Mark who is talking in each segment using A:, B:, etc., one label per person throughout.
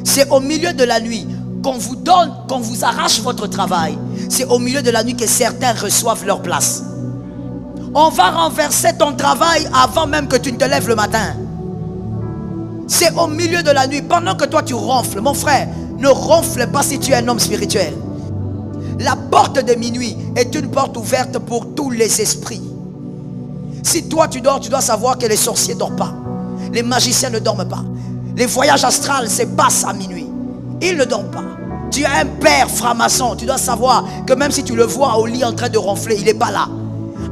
A: C'est au milieu de la nuit qu'on vous donne, qu'on vous arrache votre travail. C'est au milieu de la nuit que certains reçoivent leur place. On va renverser ton travail avant même que tu ne te lèves le matin. C'est au milieu de la nuit, pendant que toi tu ronfles. Mon frère, ne ronfle pas si tu es un homme spirituel. La porte de minuit est une porte ouverte pour tous les esprits. Si toi tu dors, tu dois savoir que les sorciers ne dorment pas. Les magiciens ne dorment pas. Les voyages astrales se passent à minuit. Ils ne dorment pas. Tu as un père franc-maçon, tu dois savoir que même si tu le vois au lit en train de ronfler, il n'est pas là.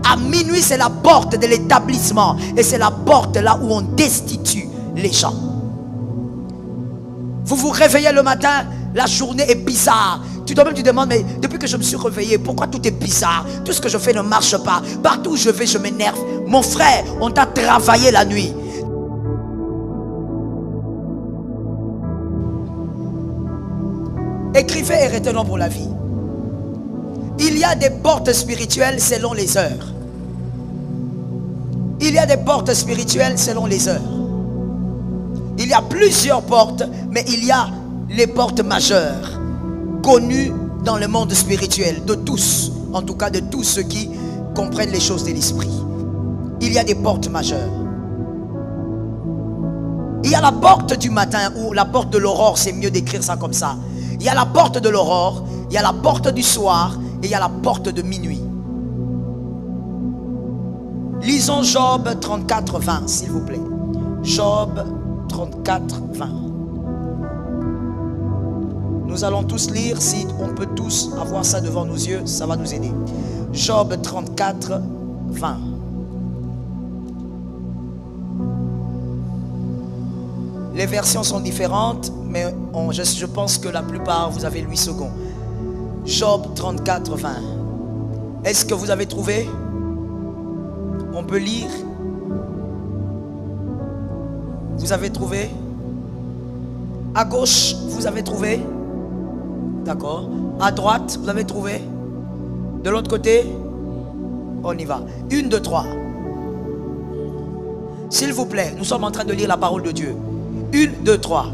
A: À minuit, c'est la porte de l'établissement. Et c'est la porte là où on destitue les gens. Vous vous réveillez le matin, la journée est bizarre. Tu te demandes, mais depuis que je me suis réveillé, pourquoi tout est bizarre? Tout ce que je fais ne marche pas. Partout où je vais, je m'énerve. Mon frère, on t'a travaillé la nuit. Écrivez et retenons pour la vie. Il y a des portes spirituelles selon les heures. Il y a des portes spirituelles selon les heures. Il y a plusieurs portes, mais il y a les portes majeures, connues dans le monde spirituel, de tous, en tout cas de tous ceux qui comprennent les choses de l'esprit. Il y a des portes majeures. Il y a la porte du matin, ou la porte de l'aurore, c'est mieux d'écrire ça comme ça. Il y a la porte de l'aurore, il y a la porte du soir, et il y a la porte de minuit. Lisons Job 34, 20, s'il vous plaît. Job 34, 20. Nous allons tous lire, si on peut tous avoir ça devant nos yeux, ça va nous aider. Job 34, 20. Les versions sont différentes, mais je pense que la plupart, vous avez 8 secondes. Job 34, 20. Est-ce que vous avez trouvé? On peut lire. Vous avez trouvé? À gauche, vous avez trouvé? D'accord. À droite, vous avez trouvé? De l'autre côté? On y va. 1, 2, 3. S'il vous plaît, nous sommes en train de lire la parole de Dieu. 1, 2, 3.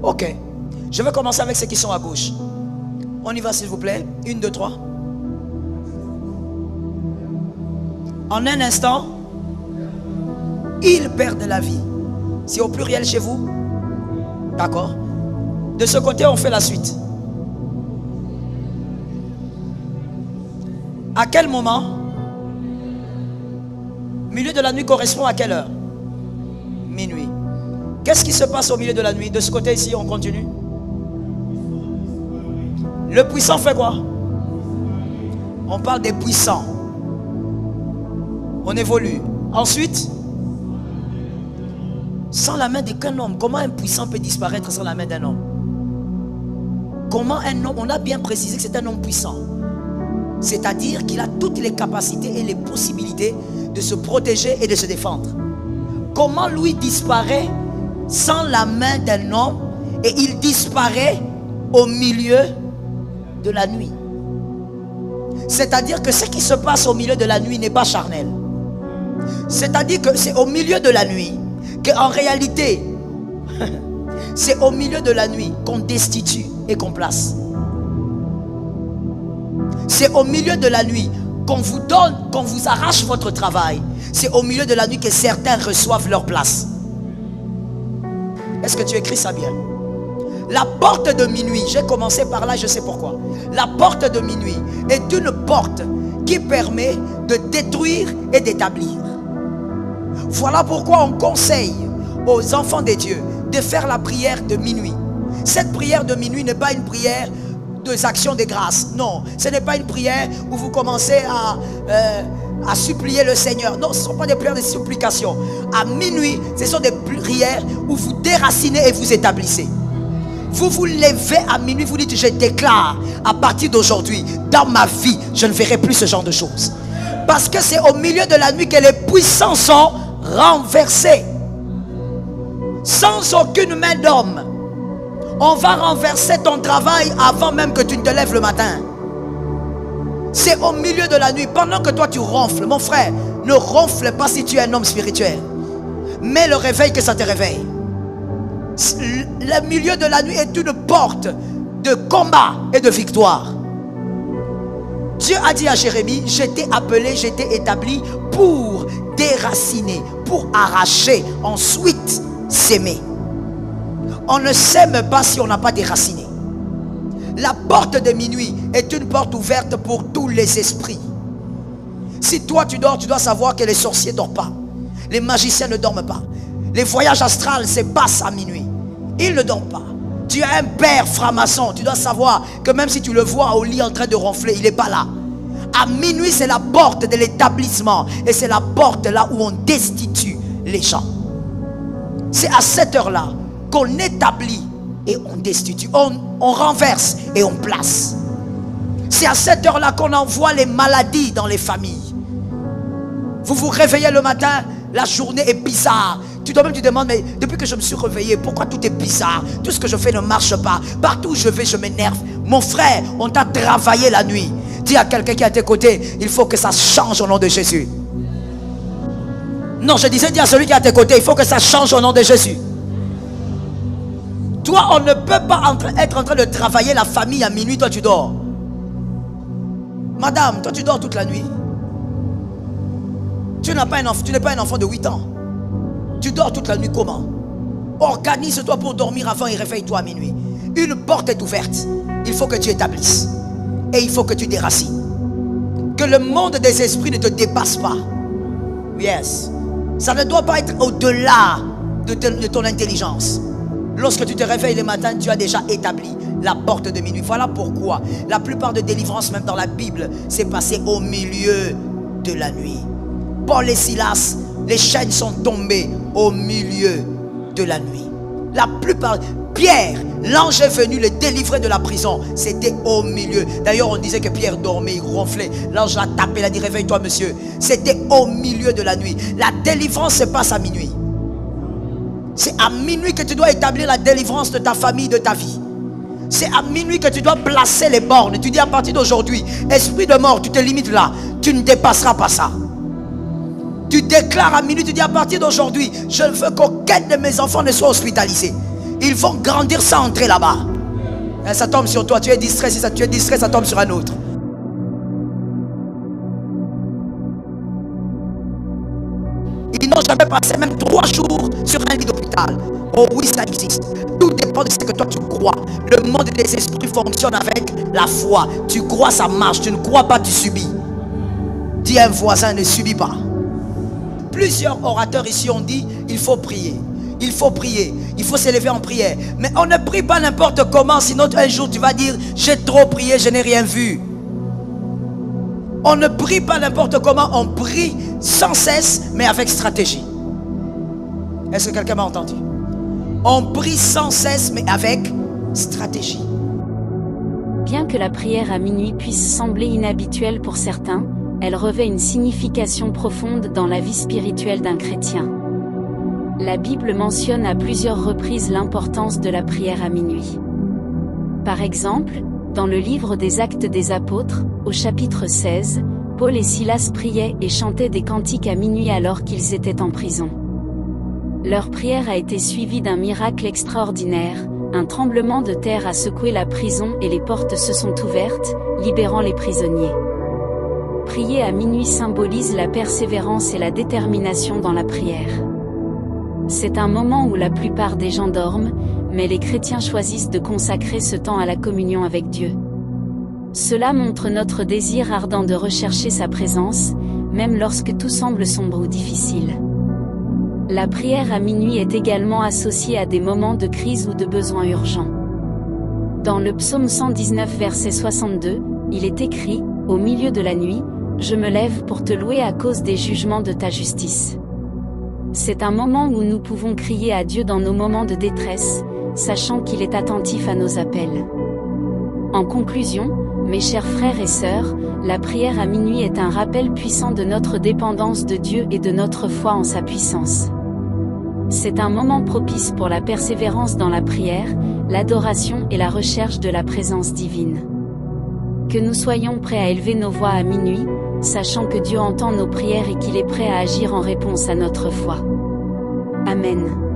A: Ok. Je vais commencer avec ceux qui sont à gauche. On y va s'il vous plaît. 1, 2, 3. En un instant, ils perdent la vie. C'est au pluriel chez vous? D'accord. De ce côté, on fait la suite. À quel moment? Milieu de la nuit correspond à quelle heure? Minuit. Qu'est-ce qui se passe au milieu de la nuit? De ce côté ici, on continue. Le puissant fait quoi? On parle des puissants. On évolue. Ensuite, sans la main d'aucun homme. Comment un puissant peut disparaître sans la main d'un homme? Comment un homme? On a bien précisé que c'est un homme puissant. C'est-à-dire qu'il a toutes les capacités et les possibilités de se protéger et de se défendre. Comment lui disparaît sans la main d'un homme? Et il disparaît au milieu de la nuit. C'est-à-dire que ce qui se passe au milieu de la nuit n'est pas charnel. C'est-à-dire que c'est au milieu de la nuit qu'en réalité c'est au milieu de la nuit qu'on destitue et qu'on place. C'est au milieu de la nuit qu'on vous donne, qu'on vous arrache votre travail. C'est au milieu de la nuit que certains reçoivent leur place. Est-ce que tu écris ça bien? La porte de minuit, j'ai commencé par là, je sais pourquoi. La porte de minuit est une porte qui permet de détruire et d'établir. Voilà pourquoi on conseille aux enfants de Dieu de faire la prière de minuit. Cette prière de minuit n'est pas une prière des actions de grâce. Non, ce n'est pas une prière où vous commencez à supplier le Seigneur. Non, ce ne sont pas des prières de supplication. À minuit, ce sont des prières où vous déracinez et vous établissez. Vous vous levez à minuit, vous dites: je déclare à partir d'aujourd'hui, dans ma vie, je ne verrai plus ce genre de choses. Parce que c'est au milieu de la nuit que les puissants sont renversés. Sans aucune main d'homme. On va renverser ton travail avant même que tu ne te lèves le matin. C'est au milieu de la nuit, pendant que toi tu ronfles. Mon frère, ne ronfle pas si tu es un homme spirituel. Mais le réveil que ça te réveille. Le milieu de la nuit est une porte de combat et de victoire. Dieu a dit à Jérémie, je t'ai appelé, je t'ai établi pour déraciner, pour arracher, ensuite s'aimer. On ne s'aime pas si on n'a pas déraciné. La porte de minuit est une porte ouverte pour tous les esprits. Si toi tu dors, tu dois savoir que les sorciers ne dorment pas. Les magiciens ne dorment pas. Les voyages astrales se passent à minuit. Ils ne dorment pas. Tu as un père franc-maçon. Tu dois savoir que même si tu le vois au lit en train de ronfler, il n'est pas là. À minuit, c'est la porte de l'établissement. Et c'est la porte là où on destitue les gens. C'est à cette heure-là qu'on établit et on destitue. On renverse et on place. C'est à cette heure-là qu'on envoie les maladies dans les familles. Vous vous réveillez le matin, la journée est bizarre. Toi-même tu demandes, mais depuis que je me suis réveillé, pourquoi tout est bizarre? Tout ce que je fais ne marche pas. Partout où je vais, je m'énerve. Mon frère, on t'a travaillé la nuit. Dis à quelqu'un qui est à tes côtés, il faut que ça change au nom de Jésus. Non, je disais, dis à celui qui est à tes côtés, il faut que ça change au nom de Jésus. Toi, on ne peut pas être en train de travailler la famille à minuit, toi tu dors. Madame, toi tu dors toute la nuit. Tu n'es pas un enfant de 8 ans. Tu dors toute la nuit comment? Organise-toi pour dormir avant et réveille-toi à minuit. Une porte est ouverte. Il faut que tu établisses. Et il faut que tu déracines. Que le monde des esprits ne te dépasse pas. Yes. Ça ne doit pas être au-delà de ton intelligence. Lorsque tu te réveilles le matin, tu as déjà établi la porte de minuit. Voilà pourquoi la plupart de délivrances, même dans la Bible, s'est passé au milieu de la nuit. Paul et Silas, les chaînes sont tombées au milieu de la nuit. La plupart, Pierre, l'ange est venu le délivrer de la prison. C'était au milieu. D'ailleurs, on disait que Pierre dormait, il ronflait. L'ange l'a tapé, il a dit, réveille-toi monsieur. C'était au milieu de la nuit. La délivrance se passe à minuit. C'est à minuit que tu dois établir la délivrance de ta famille, de ta vie. C'est à minuit que tu dois placer les bornes. Tu dis à partir d'aujourd'hui, esprit de mort, tu te limites là. Tu ne dépasseras pas ça. Tu déclares à minuit, tu dis à partir d'aujourd'hui, je ne veux qu'aucun de mes enfants ne soit hospitalisé. Ils vont grandir sans entrer là-bas. Ça tombe sur toi, tu es distrait. Si tu es distrait, ça tombe sur un autre. Ils n'ont jamais passé même 3 jours sur un lit d'hôpital. Oh oui, ça existe. Tout dépend de ce que toi tu crois. Le monde des esprits fonctionne avec la foi. Tu crois, ça marche. Tu ne crois pas, tu subis. Dis à un voisin, ne subis pas. Plusieurs orateurs ici ont dit, il faut prier. Il faut prier. Il faut s'élever en prière. Mais on ne prie pas n'importe comment. Sinon un jour tu vas dire, j'ai trop prié, je n'ai rien vu. On ne prie pas n'importe comment. On prie sans cesse, mais avec stratégie. Est-ce que quelqu'un m'a entendu? On prie sans cesse, mais avec stratégie.
B: Bien que la prière à minuit puisse sembler inhabituelle pour certains, elle revêt une signification profonde dans la vie spirituelle d'un chrétien. La Bible mentionne à plusieurs reprises l'importance de la prière à minuit. Par exemple, dans le livre des Actes des Apôtres, au chapitre 16, Paul et Silas priaient et chantaient des cantiques à minuit alors qu'ils étaient en prison. Leur prière a été suivie d'un miracle extraordinaire, un tremblement de terre a secoué la prison et les portes se sont ouvertes, libérant les prisonniers. Prier à minuit symbolise la persévérance et la détermination dans la prière. C'est un moment où la plupart des gens dorment, mais les chrétiens choisissent de consacrer ce temps à la communion avec Dieu. Cela montre notre désir ardent de rechercher sa présence, même lorsque tout semble sombre ou difficile. La prière à minuit est également associée à des moments de crise ou de besoins urgents. Dans le psaume 119 verset 62, il est écrit, « Au milieu de la nuit, je me lève pour te louer à cause des jugements de ta justice. » C'est un moment où nous pouvons crier à Dieu dans nos moments de détresse, sachant qu'il est attentif à nos appels. En conclusion, mes chers frères et sœurs, la prière à minuit est un rappel puissant de notre dépendance de Dieu et de notre foi en sa puissance. C'est un moment propice pour la persévérance dans la prière, l'adoration et la recherche de la présence divine. Que nous soyons prêts à élever nos voix à minuit, sachant que Dieu entend nos prières et qu'il est prêt à agir en réponse à notre foi. Amen.